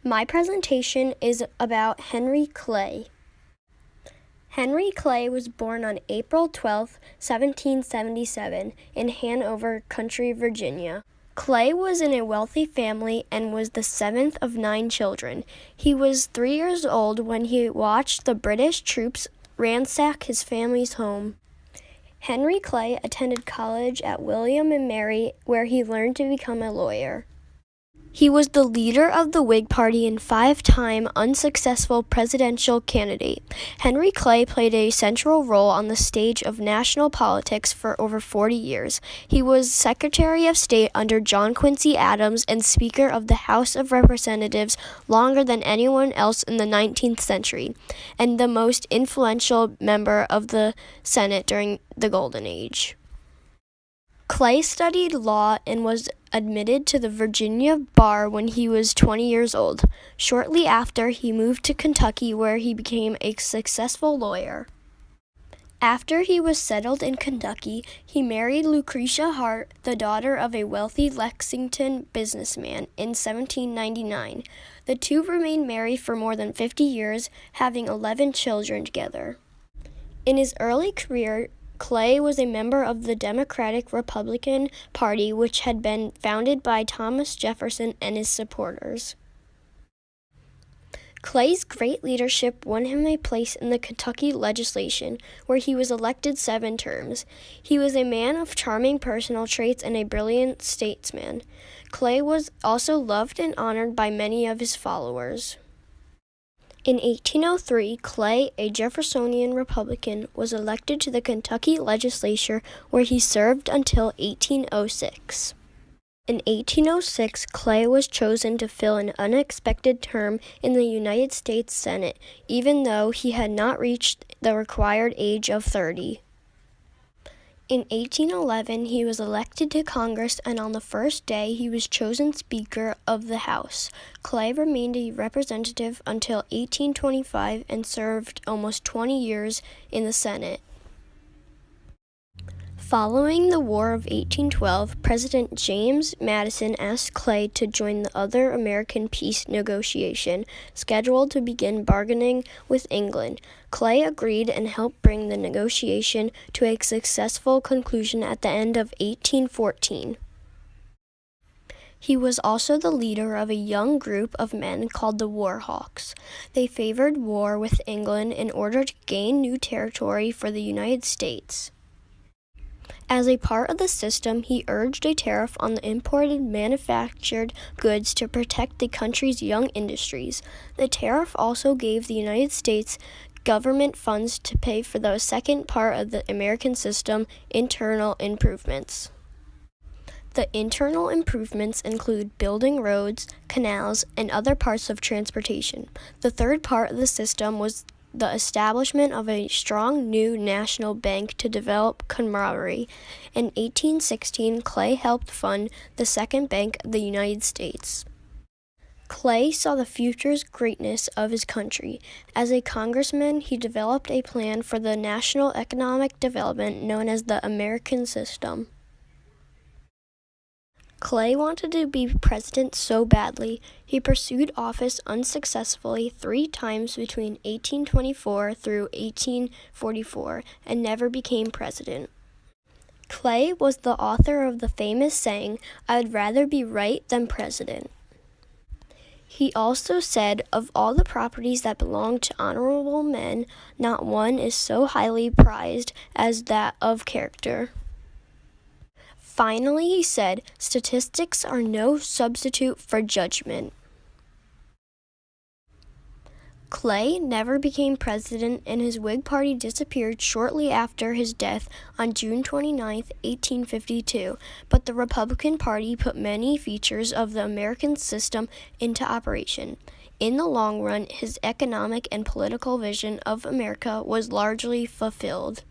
My presentation is about Henry Clay. Henry Clay was born on April 12, 1777, in Hanover County, Virginia. Clay was in a wealthy family and was the seventh of 9 children. He was 3 years old when he watched the British troops ransack his family's home. Henry Clay attended college at William and Mary, where he learned to become a lawyer. He was the leader of the Whig Party and 5-time unsuccessful presidential candidate. Henry Clay played a central role on the stage of national politics for over 40 years. He was Secretary of State under John Quincy Adams and Speaker of the House of Representatives longer than anyone else in the 19th century, and the most influential member of the Senate during the Golden Age. Clay studied law and was admitted to the Virginia bar when he was 20 years old. Shortly after, he moved to Kentucky, where he became a successful lawyer. After he was settled in Kentucky, he married Lucretia Hart, the daughter of a wealthy Lexington businessman, in 1799. The two remained married for more than 50 years, having 11 children together. In his early career, Clay was a member of the Democratic-Republican Party, which had been founded by Thomas Jefferson and his supporters. Clay's great leadership won him a place in the Kentucky legislation, where he was elected 7 terms. He was a man of charming personal traits and a brilliant statesman. Clay was also loved and honored by many of his followers. In 1803, Clay, a Jeffersonian Republican, was elected to the Kentucky legislature, where he served until 1806. In 1806, Clay was chosen to fill an unexpected term in the United States Senate, even though he had not reached the required age of 30. In 1811, he was elected to Congress, and on the first day, he was chosen Speaker of the House. Clay remained a representative until 1825 and served almost 20 years in the Senate. Following the War of 1812, President James Madison asked Clay to join the other American peace negotiation, scheduled to begin bargaining with England. Clay agreed and helped bring the negotiation to a successful conclusion at the end of 1814. He was also the leader of a young group of men called the War Hawks. They favored war with England in order to gain new territory for the United States. As a part of the system, he urged a tariff on the imported manufactured goods to protect the country's young industries. The tariff also gave the United States government funds to pay for the second part of the American system, internal improvements. The internal improvements include building roads, canals, and other parts of transportation. The third part of the system was the establishment of a strong new national bank to develop camaraderie. In 1816, Clay helped fund the Second Bank of the United States. Clay saw the future greatness of his country. As a congressman, he developed a plan for the national economic development known as the American System. Clay wanted to be president so badly, he pursued office unsuccessfully 3 times between 1824 through 1844 and never became president. Clay was the author of the famous saying, "I would rather be right than president." He also said, "Of all the properties that belong to honorable men, not one is so highly prized as that of character." Finally, he said, "Statistics are no substitute for judgment." Clay never became president, and his Whig Party disappeared shortly after his death on June 29, 1852, but the Republican Party put many features of the American system into operation. In the long run, his economic and political vision of America was largely fulfilled.